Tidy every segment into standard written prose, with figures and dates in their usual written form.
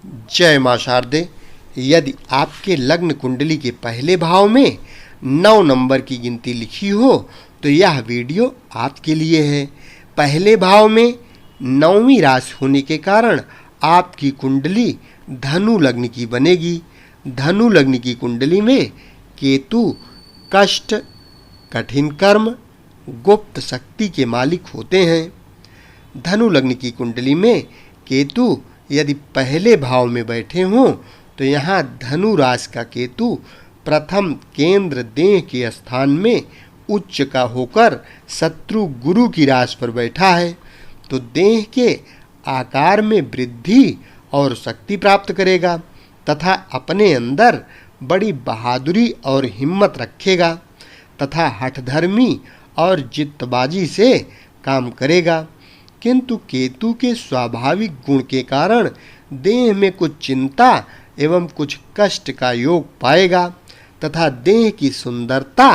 जय मां शारदे। यदि आपके लग्न कुंडली के पहले भाव में 9 नंबर की गिनती लिखी हो तो यह वीडियो आपके लिए है। पहले भाव में 9वीं राशि होने के कारण आपकी कुंडली धनु लग्न की बनेगी। धनु लग्न की कुंडली में केतु कष्ट, कठिन कर्म, गुप्त शक्ति के मालिक होते हैं। धनु लग्न की कुंडली में केतु यदि पहले भाव में बैठे हों तो यहाँ धनु राशि का केतु प्रथम केंद्र देह के स्थान में उच्च का होकर शत्रु गुरु की राशि पर बैठा है, तो देह के आकार में वृद्धि और शक्ति प्राप्त करेगा तथा अपने अंदर बड़ी बहादुरी और हिम्मत रखेगा तथा हठधर्मी और जिद्दबाजी से काम करेगा। किंतु केतु के स्वाभाविक गुण के कारण देह में कुछ चिंता एवं कुछ कष्ट का योग पाएगा तथा देह की सुंदरता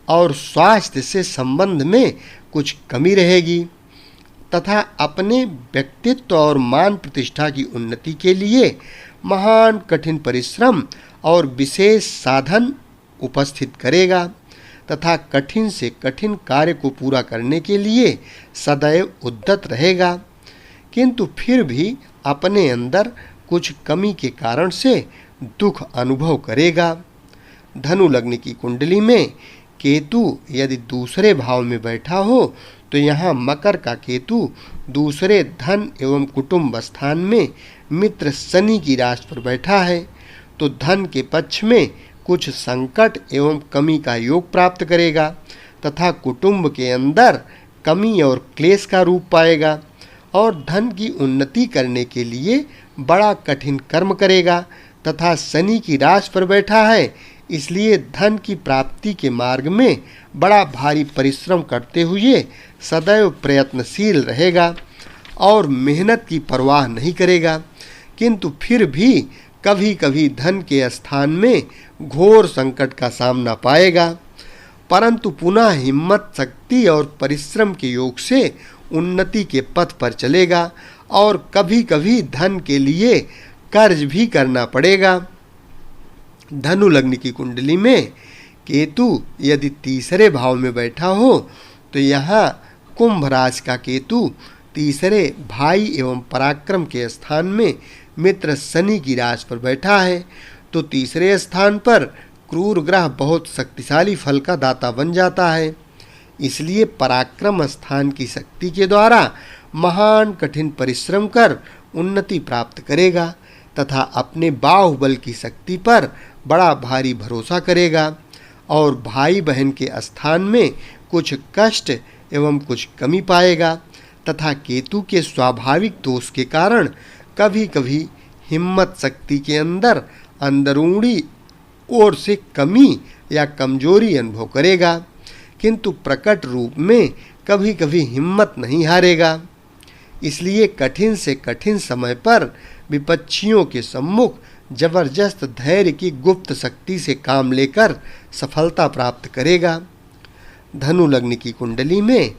और स्वास्थ्य से संबंध में कुछ कमी रहेगी तथा अपने व्यक्तित्व और मान प्रतिष्ठा की उन्नति के लिए महान कठिन परिश्रम और विशेष साधन उपस्थित करेगा तथा कठिन से कठिन कार्य को पूरा करने के लिए सदैव उद्यत रहेगा, किंतु फिर भी अपने अंदर कुछ कमी के कारण से दुख अनुभव करेगा। धनु लग्न की कुंडली में केतु यदि दूसरे भाव में बैठा हो तो यहाँ मकर का केतु दूसरे धन एवं कुटुंब स्थान में मित्र शनि की राशि पर बैठा है, तो धन के पक्ष में कुछ संकट एवं कमी का योग प्राप्त करेगा तथा कुटुंब के अंदर कमी और क्लेश का रूप पाएगा और धन की उन्नति करने के लिए बड़ा कठिन कर्म करेगा तथा शनि की राशि पर बैठा है, इसलिए धन की प्राप्ति के मार्ग में बड़ा भारी परिश्रम करते हुए सदैव प्रयत्नशील रहेगा और मेहनत की परवाह नहीं करेगा, किंतु फिर भी कभी कभी धन के स्थान में घोर संकट का सामना पाएगा, परंतु पुनः हिम्मत, शक्ति और परिश्रम के योग से उन्नति के पथ पर चलेगा और कभी कभी धन के लिए कर्ज भी करना पड़ेगा। धनु लग्न की कुंडली में केतु यदि तीसरे भाव में बैठा हो तो यहाँ कुंभ राशि का केतु तीसरे भाई एवं पराक्रम के स्थान में मित्र शनि की राशि पर बैठा है, तो तीसरे स्थान पर क्रूर ग्रह बहुत शक्तिशाली फल का दाता बन जाता है, इसलिए पराक्रम स्थान की शक्ति के द्वारा महान कठिन परिश्रम कर उन्नति प्राप्त करेगा तथा अपने बाहुबल की शक्ति पर बड़ा भारी भरोसा करेगा और भाई बहन के स्थान में कुछ कष्ट एवं कुछ कमी पाएगा तथा केतु के स्वाभाविक दोष के कारण कभी कभी हिम्मत, शक्ति के अंदर अंदरूनी ओर से कमी या कमजोरी अनुभव करेगा, किंतु प्रकट रूप में कभी कभी हिम्मत नहीं हारेगा। इसलिए कठिन से कठिन समय पर विपक्षियों के सम्मुख जबरदस्त धैर्य की गुप्त शक्ति से काम लेकर सफलता प्राप्त करेगा। धनु लग्न की कुंडली में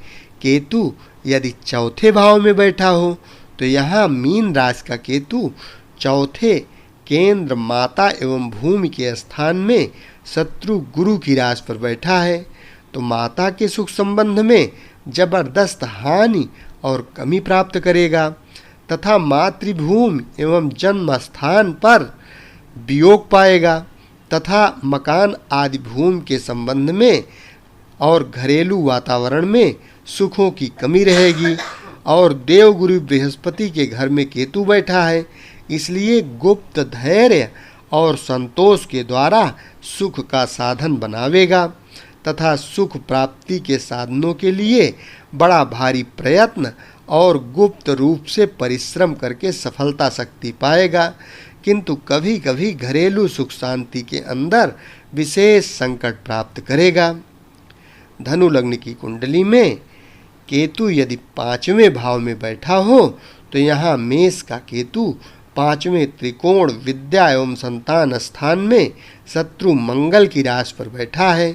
केतु यदि चौथे भाव में बैठा हो तो यहाँ मीन राशि का केतु चौथे केंद्र माता एवं भूमि के स्थान में शत्रु गुरु की राशि पर बैठा है, तो माता के सुख संबंध में जबरदस्त हानि और कमी प्राप्त करेगा तथा मातृभूमि एवं जन्म स्थान पर वियोग पाएगा तथा मकान आदि भूमि के संबंध में और घरेलू वातावरण में सुखों की कमी रहेगी और देवगुरु बृहस्पति के घर में केतु बैठा है, इसलिए गुप्त धैर्य और संतोष के द्वारा सुख का साधन बनावेगा तथा सुख प्राप्ति के साधनों के लिए बड़ा भारी प्रयत्न और गुप्त रूप से परिश्रम करके सफलता शक्ति पाएगा, किंतु कभी कभी घरेलू सुख शांति के अंदर विशेष संकट प्राप्त करेगा। धनु लग्न की कुंडली में केतु यदि 5वें भाव में बैठा हो तो यहाँ मेष का केतु 5वें त्रिकोण विद्या एवं संतान स्थान में शत्रु मंगल की राशि पर बैठा है,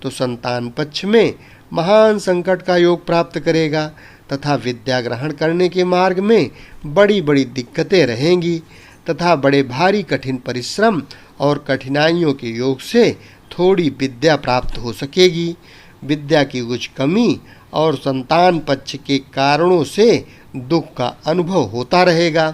तो संतान पक्ष में महान संकट का योग प्राप्त करेगा तथा विद्या ग्रहण करने के मार्ग में बड़ी बड़ी दिक्कतें रहेंगी तथा बड़े भारी कठिन परिश्रम और कठिनाइयों के योग से थोड़ी विद्या प्राप्त हो सकेगी। विद्या की कुछ कमी और संतान पक्ष के कारणों से दुख का अनुभव होता रहेगा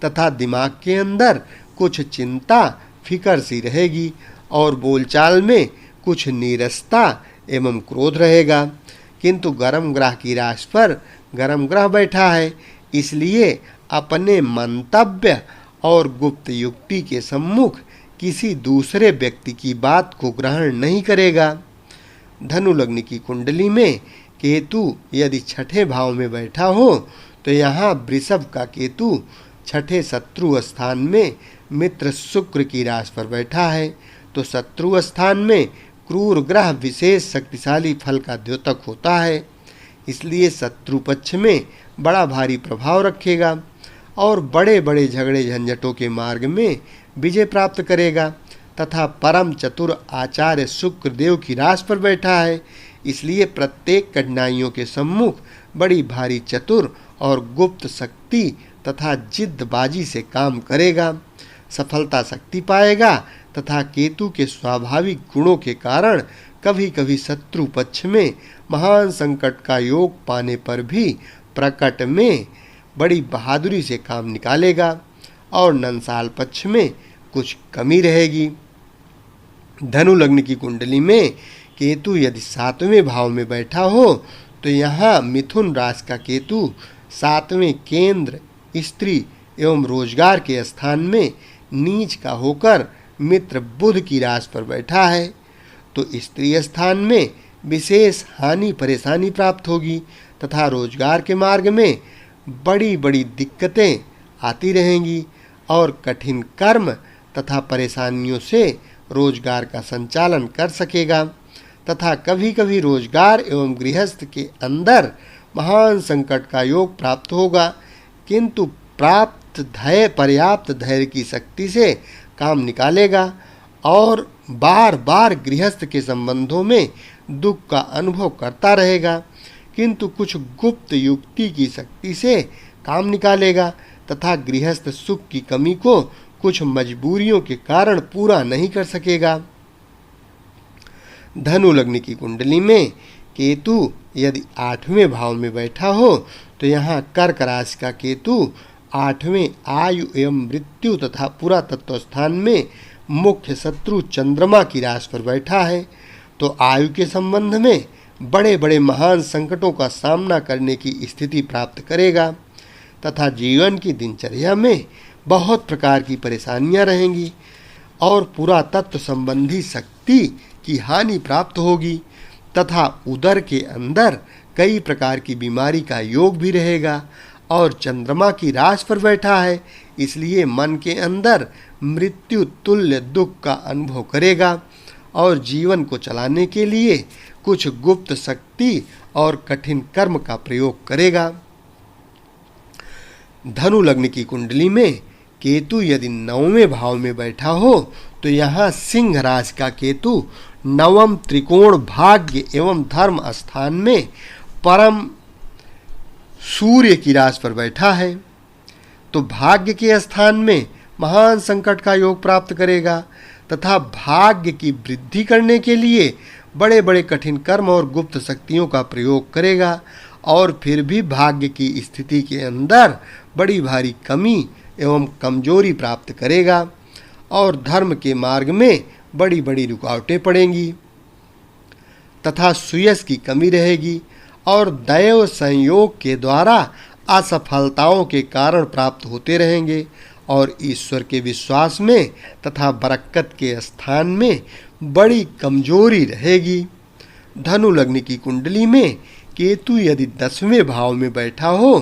तथा दिमाग के अंदर कुछ चिंता फिकर सी रहेगी और बोलचाल में कुछ नीरसता एवं क्रोध रहेगा। किंतु गर्म ग्रह की राशि पर गर्म ग्रह बैठा है, इसलिए अपने मंतव्य और गुप्त युक्ति के सम्मुख किसी दूसरे व्यक्ति की बात को ग्रहण नहीं करेगा। धनु लग्न की कुंडली में केतु यदि छठे भाव में बैठा हो तो यहाँ वृषभ का केतु छठे शत्रु स्थान में मित्र शुक्र की राशि पर बैठा है, तो शत्रु स्थान में क्रूर ग्रह विशेष शक्तिशाली फल का द्योतक होता है, इसलिए शत्रु पक्ष में बड़ा भारी प्रभाव रखेगा और बड़े बड़े झगड़े झंझटों के मार्ग में विजय प्राप्त करेगा। तथा परम चतुर आचार्य शुक्र देव की राशि पर बैठा है, इसलिए प्रत्येक कठिनाइयों के सम्मुख बड़ी भारी चतुर और गुप्त शक्ति तथा जिद्दबाजी से काम करेगा, सफलता शक्ति पाएगा तथा केतु के स्वाभाविक गुणों के कारण कभी कभी शत्रु पक्ष में महान संकट का योग पाने पर भी प्रकट में बड़ी बहादुरी से काम निकालेगा और नंसाल पक्ष में कुछ कमी रहेगी। धनु लग्न की कुंडली में केतु यदि 7वें भाव में बैठा हो तो यहाँ मिथुन राशि का केतु 7वें केंद्र स्त्री एवं रोजगार के स्थान में नीच का होकर मित्र बुध की राशि पर बैठा है, तो स्त्री स्थान में विशेष हानि परेशानी प्राप्त होगी तथा रोजगार के मार्ग में बड़ी बड़ी दिक्कतें आती रहेंगी और कठिन कर्म तथा परेशानियों से रोजगार का संचालन कर सकेगा तथा कभी कभी रोजगार एवं गृहस्थ के अंदर महान संकट का योग प्राप्त होगा, किंतु पर्याप्त धैर्य की शक्ति से काम निकालेगा और बार बार गृहस्थ के संबंधों में दुख का अनुभव करता रहेगा, किंतु कुछ गुप्त युक्ति की शक्ति से काम निकालेगा तथा गृहस्थ सुख की कमी को कुछ मजबूरियों के कारण पूरा नहीं कर सकेगा। धनु लग्न की कुंडली में केतु यदि 8वें भाव में बैठा हो तो यहाँ कर्क राशि का केतु 8वें आयु एवं मृत्यु तथा पुरातत्व स्थान में मुख्य शत्रु चंद्रमा की राशि पर बैठा है, तो आयु के संबंध में बड़े बड़े महान संकटों का सामना करने की स्थिति प्राप्त करेगा तथा जीवन की दिनचर्या में बहुत प्रकार की परेशानियां रहेंगी और पुरातत्व संबंधी शक्ति की हानि प्राप्त होगी तथा उदर के अंदर कई प्रकार की बीमारी का योग भी रहेगा और चंद्रमा की राशि पर बैठा है, इसलिए मन के अंदर मृत्यु तुल्य दुख का अनुभव करेगा और जीवन को चलाने के लिए कुछ गुप्त शक्ति और कठिन कर्म का प्रयोग करेगा। धनु लग्न की कुंडली में केतु यदि 9वें भाव में बैठा हो तो यहाँ सिंह राशि का केतु 9म त्रिकोण भाग्य एवं धर्म स्थान में परम सूर्य की राशि पर बैठा है, तो भाग्य के स्थान में महान संकट का योग प्राप्त करेगा तथा भाग्य की वृद्धि करने के लिए बड़े बड़े कठिन कर्म और गुप्त शक्तियों का प्रयोग करेगा और फिर भी भाग्य की स्थिति के अंदर बड़ी भारी कमी एवं कमजोरी प्राप्त करेगा और धर्म के मार्ग में बड़ी बड़ी रुकावटें पड़ेंगी तथा सुयश की कमी रहेगी और दैव संयोग के द्वारा असफलताओं के कारण प्राप्त होते रहेंगे और ईश्वर के विश्वास में तथा बरकत के स्थान में बड़ी कमजोरी रहेगी। धनु लग्न की कुंडली में केतु यदि 10वें भाव में बैठा हो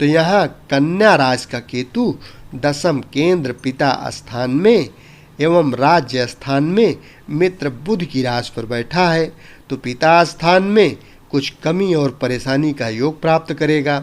तो यहाँ कन्या राशि का केतु 10म केंद्र पिता स्थान में एवं राज्य स्थान में मित्र बुध की राशि पर बैठा है, तो पिता स्थान में कुछ कमी और परेशानी का योग प्राप्त करेगा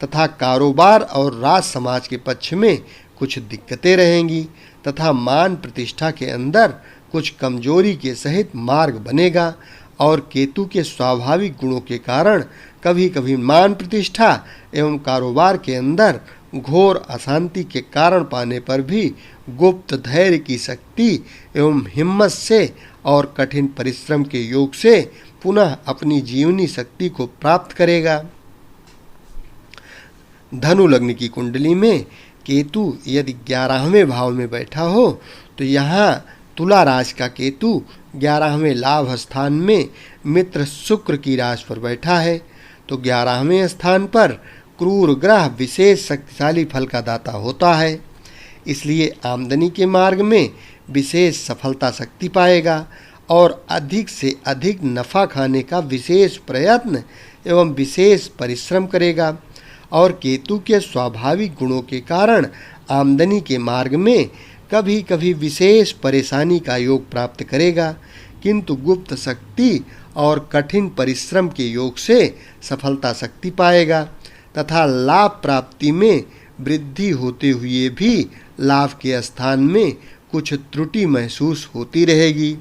तथा कारोबार और राज समाज के पक्ष में कुछ दिक्कतें रहेंगी तथा मान प्रतिष्ठा के अंदर कुछ कमजोरी के सहित मार्ग बनेगा और केतु के स्वाभाविक गुणों के कारण कभी कभी मान प्रतिष्ठा एवं कारोबार के अंदर घोर अशांति के कारण पाने पर भी गुप्त धैर्य की शक्ति एवं हिम्मत से और कठिन परिश्रम के योग से पुनः अपनी जीवनी शक्ति को प्राप्त करेगा। धनु लग्न की कुंडली में केतु यदि 11वें भाव में बैठा हो तो यहाँ तुला राशि का केतु 11वें लाभ स्थान में मित्र शुक्र की राशि पर बैठा है। तो 11वें स्थान पर क्रूर ग्रह विशेष शक्तिशाली फल का दाता होता है, इसलिए आमदनी के मार्ग में विशेष सफलता शक्ति पाएगा और अधिक से अधिक नफ़ा खाने का विशेष प्रयत्न एवं विशेष परिश्रम करेगा। और केतु के स्वाभाविक गुणों के कारण आमदनी के मार्ग में कभी कभी विशेष परेशानी का योग प्राप्त करेगा, किंतु गुप्त शक्ति और कठिन परिश्रम के योग से सफलता शक्ति पाएगा तथा लाभ प्राप्ति में वृद्धि होते हुए भी लाभ के स्थान में कुछ त्रुटि महसूस होती रहेगी।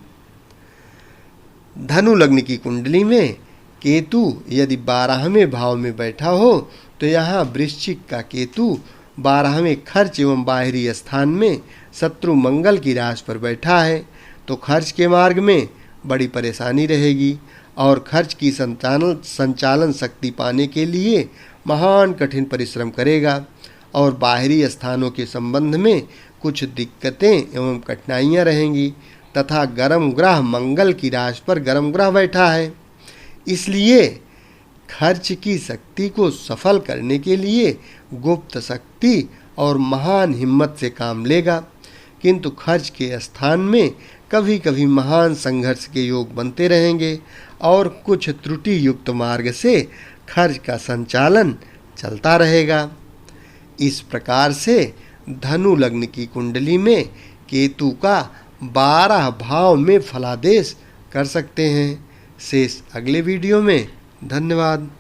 धनु लग्न की कुंडली में केतु यदि 12वें भाव में बैठा हो तो यहाँ वृश्चिक का केतु 12वें खर्च एवं बाहरी स्थान में शत्रु मंगल की राशि पर बैठा है। तो खर्च के मार्ग में बड़ी परेशानी रहेगी और खर्च की संचालन शक्ति पाने के लिए महान कठिन परिश्रम करेगा और बाहरी स्थानों के संबंध में कुछ दिक्कतें एवं कठिनाइयाँ रहेंगी तथा गर्म ग्रह मंगल की राशि पर गर्म ग्रह बैठा है, इसलिए खर्च की शक्ति को सफल करने के लिए गुप्त शक्ति और महान हिम्मत से काम लेगा, किंतु खर्च के स्थान में कभी कभी महान संघर्ष के योग बनते रहेंगे और कुछ त्रुटि युक्त मार्ग से खर्च का संचालन चलता रहेगा। इस प्रकार से धनु लग्न की कुंडली में केतु का 12 भाव में फलादेश कर सकते हैं। शेष अगले वीडियो में। धन्यवाद।